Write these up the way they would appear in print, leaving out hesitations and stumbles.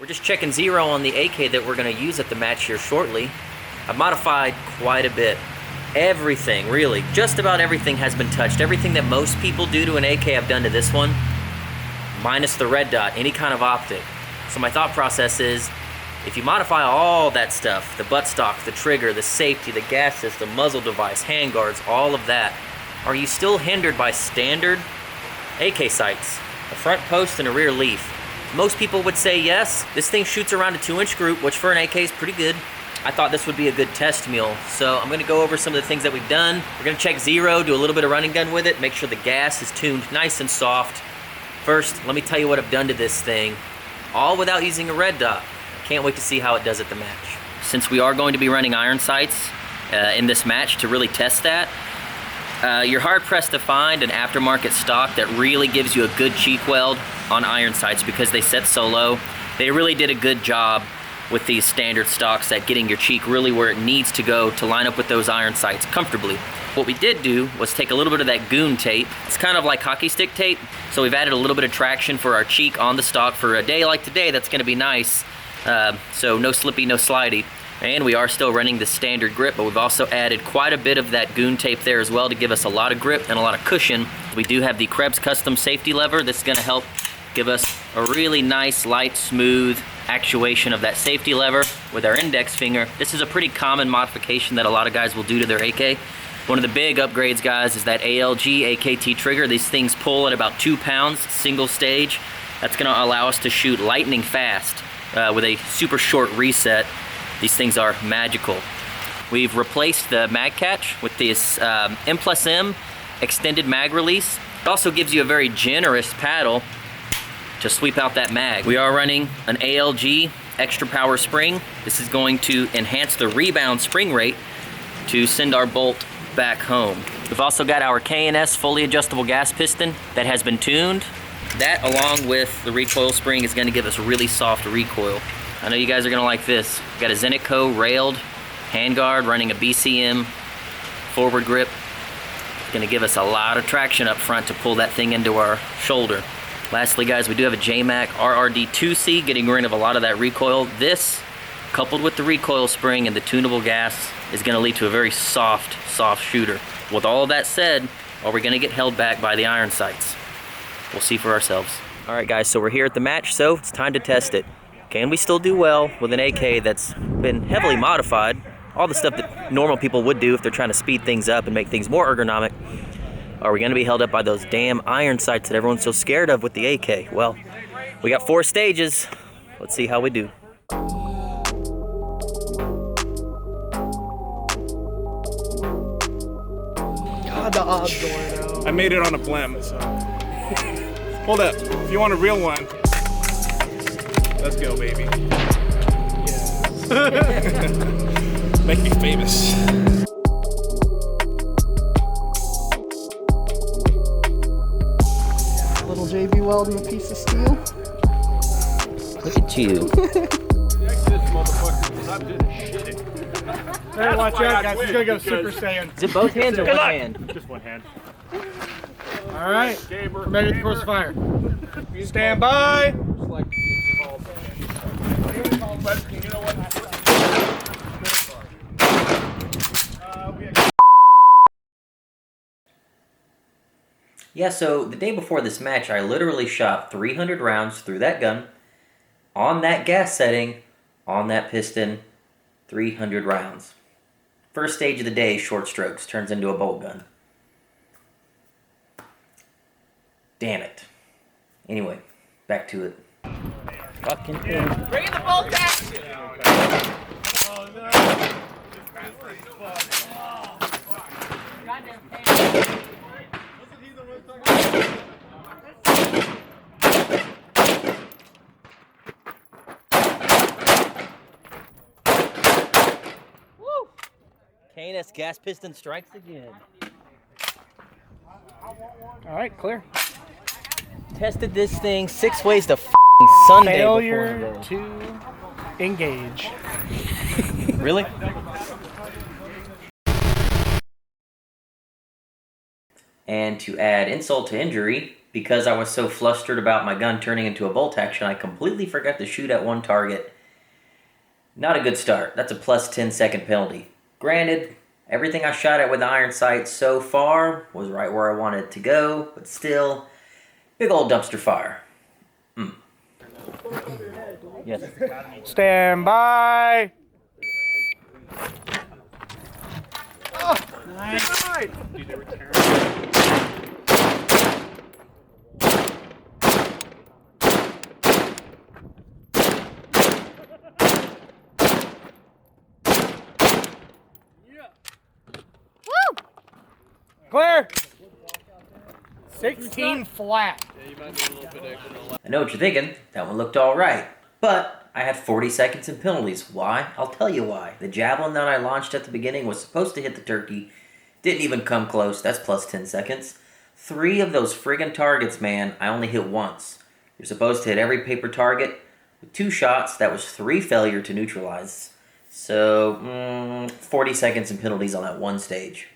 just checking zero on the AK that we're going to use at the match here shortly. I've modified quite a bit. Everything, really, just about everything has been touched. Everything that most people do to an AK I've done to this one, minus the red dot, any kind of optic. So my thought process is, if you modify all that stuff, the buttstock, the trigger, the safety, the gas system, muzzle device, handguards, all of that, are you still hindered by standard AK sights? A front post and a rear leaf. Most people would say yes. This thing shoots around a 2-inch group, which for an AK is pretty good. I thought this would be a good test mule. So I'm gonna go over some of the things that we've done. We're gonna check zero, do a little bit of running gun with it, make sure the gas is tuned nice and soft. First, let me tell you what I've done to this thing, all without using a red dot. Can't wait to see how it does at the match. Since we are going to be running iron sights in this match to really test that, you're hard-pressed to find an aftermarket stock that really gives you a good cheek weld on iron sights because they set so low. They really did a good job with these standard stocks at getting your cheek really where it needs to go to line up with those iron sights comfortably. What we did do was take a little bit of that goon tape. It's kind of like hockey stick tape, so we've added a little bit of traction for our cheek on the stock for a day like today. That's gonna be nice. So no slippy, no slidey. And we are still running the standard grip, but we've also added quite a bit of that goon tape there as well to give us a lot of grip and a lot of cushion. We do have the Krebs custom safety lever that's gonna help give us a really nice, light, smooth actuation of that safety lever with our index finger. This is a pretty common modification that a lot of guys will do to their AK. One of the big upgrades, guys, is that ALG AKT trigger. These things pull at about 2 pounds, single stage. That's gonna allow us to shoot lightning fast with a super short reset. These things are magical. We've replaced the mag catch with this M+M extended mag release. It also gives you a very generous paddle to sweep out that mag. We are running an ALG extra power spring. This is going to enhance the rebound spring rate to send our bolt back home. We've also got our K&S fully adjustable gas piston that has been tuned. That, along with the recoil spring, is gonna give us really soft recoil. I know you guys are gonna like this. We've got a Zenitco railed handguard running a BCM forward grip. It's gonna give us a lot of traction up front to pull that thing into our shoulder. Lastly, guys, we do have a JMac RRD2C getting rid of a lot of that recoil. This, coupled with the recoil spring and the tunable gas, is gonna lead to a very soft shooter. With all of that said, are we gonna get held back by the iron sights? We'll see for ourselves. All right, guys, so we're here at the match, so it's time to test it. Can we still do well with an AK that's been heavily modified? All the stuff that normal people would do if they're trying to speed things up and make things more ergonomic. Are we gonna be held up by those damn iron sights that everyone's so scared of with the AK? Well, we got 4 stages. Let's see how we do. God, the odds going out. I made it on a blim, so. Hold up, if you want a real one, let's go, baby. Yes. Make me famous. Little JB welding a piece of steel. Look at you. Hey, watch out, guys. He's gonna go Super Saiyan. Is it both hands or one hand? Just one hand. All right, we're ready to force fire. Stand by. Yeah, so the day before this match, I literally shot 300 rounds through that gun, on that gas setting, on that piston, 300 rounds. First stage of the day, short strokes, turns into a bolt gun. Damn it. Anyway, back to it. Fucking hell. Bring in the bolt back! Oh no! Goddamn pain. Woo! K&S gas piston strikes again. All right, clear. Tested this thing 6 ways to Sunday Failure before to engage. Really? And to add insult to injury, because I was so flustered about my gun turning into a bolt action, I completely forgot to shoot at one target. Not a good start. That's a plus 10-second penalty. Granted, everything I shot at with the iron sights so far was right where I wanted it to go, but still, big old dumpster fire. Yes. Stand by. Clear. 16 flat. I know what you're thinking. That one looked all right. But I had 40 seconds in penalties. Why? I'll tell you why. The javelin that I launched at the beginning was supposed to hit the turkey. Didn't even come close. That's plus 10 seconds. 3 of those friggin' targets, man, I only hit once. You're supposed to hit every paper target. With 2 shots, that was 3 failure to neutralize. So, 40 seconds in penalties on that one stage.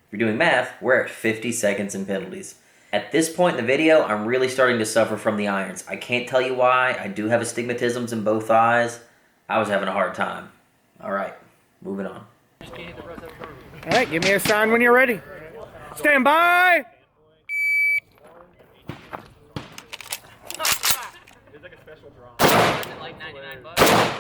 If you're doing math, we're at 50 seconds in penalties. At this point in the video, I'm really starting to suffer from the irons. I can't tell you why. I do have astigmatisms in both eyes. I was having a hard time. All right, moving on. All right, give me a sign when you're ready. Stand by. Like $99.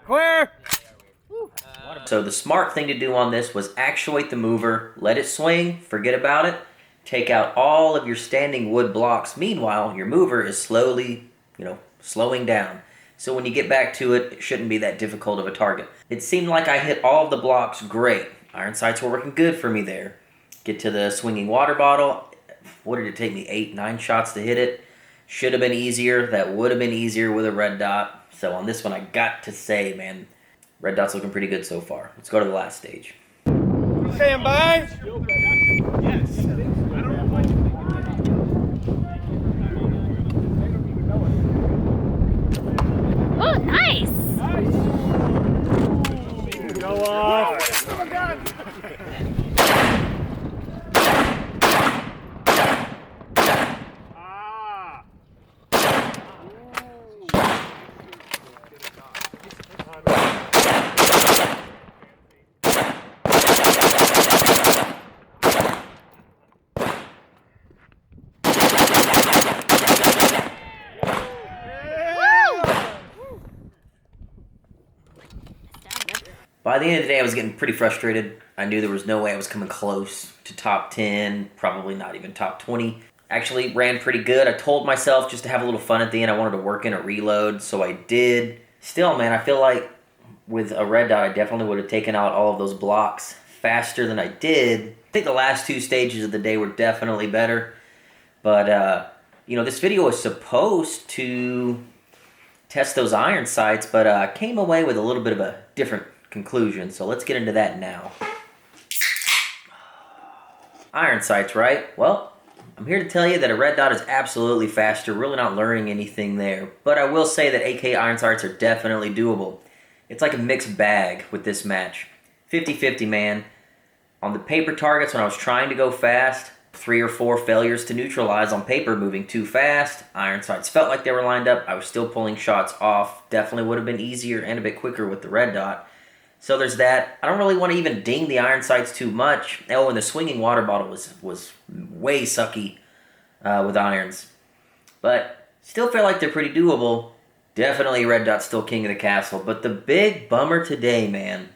Clear. So the smart thing to do on this was actuate the mover, let it swing, forget about it, take out all of your standing wood blocks. Meanwhile, your mover is slowly, slowing down. So when you get back to it, it shouldn't be that difficult of a target. It seemed like I hit all of the blocks great. Iron sights were working good for me there. Get to the swinging water bottle. What did it take me? 8, 9 shots to hit it. Should have been easier. That would have been easier with a red dot. So on this one, I got to say, man, red dot's looking pretty good so far. Let's go to the last stage. Stand by. Oh, nice! Go off. By the end of the day, I was getting pretty frustrated. I knew there was no way I was coming close to top 10, probably not even top 20. Actually ran pretty good. I told myself just to have a little fun at the end, I wanted to work in a reload, so I did. Still, man, I feel like with a red dot, I definitely would have taken out all of those blocks faster than I did. I think the last 2 stages of the day were definitely better. But, this video was supposed to test those iron sights, but I came away with a little bit of a different conclusion, so let's get into that now. Iron sights, right? Well, I'm here to tell you that a red dot is absolutely faster, really not learning anything there, but I will say that AK iron sights are definitely doable. It's like a mixed bag with this match. 50-50, man. On the paper targets, when I was trying to go fast, 3 or 4 failures to neutralize on paper moving too fast. Iron sights felt like they were lined up. I was still pulling shots off. Definitely would have been easier and a bit quicker with the red dot. So there's that. I don't really want to even ding the iron sights too much. Oh, and the swinging water bottle was way sucky with irons. But still feel like they're pretty doable. Definitely red dot's still king of the castle. But the big bummer today, man,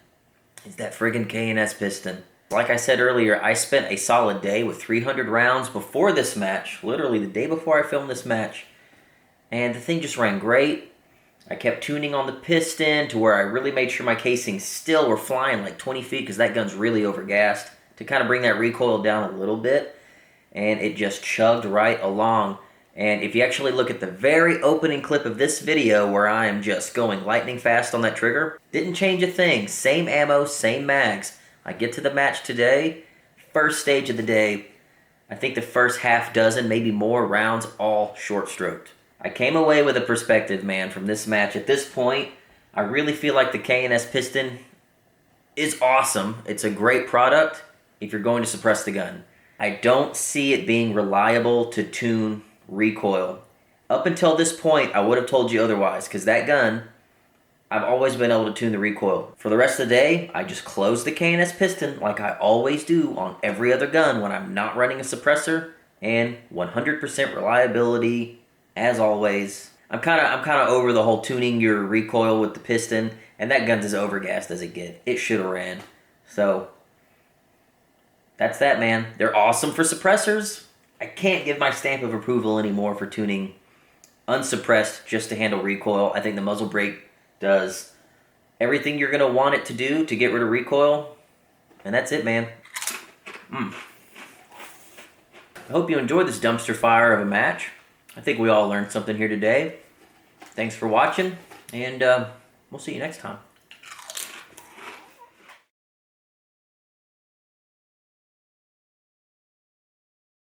is that friggin' K&S piston. Like I said earlier, I spent a solid day with 300 rounds before this match. Literally the day before I filmed this match. And the thing just ran great. I kept tuning on the piston to where I really made sure my casings still were flying like 20 feet because that gun's really overgassed to kind of bring that recoil down a little bit. And it just chugged right along. And if you actually look at the very opening clip of this video where I am just going lightning fast on that trigger, didn't change a thing. Same ammo, same mags. I get to the match today, first stage of the day. I think the first half dozen, maybe more rounds, all short-stroked. I came away with a perspective, man, from this match. At this point, I really feel like the K&S Piston is awesome. It's a great product if you're going to suppress the gun. I don't see it being reliable to tune recoil. Up until this point, I would have told you otherwise, because that gun, I've always been able to tune the recoil. For the rest of the day, I just close the K&S Piston like I always do on every other gun when I'm not running a suppressor, and 100% reliability, as always. I'm kind of over the whole tuning your recoil with the piston, and that gun's as overgassed as it gets. It should have ran. So, that's that, man. They're awesome for suppressors. I can't give my stamp of approval anymore for tuning unsuppressed just to handle recoil. I think the muzzle brake does everything you're going to want it to do to get rid of recoil. And that's it, man. I hope you enjoyed this dumpster fire of a match. I think we all learned something here today. Thanks for watching, and we'll see you next time.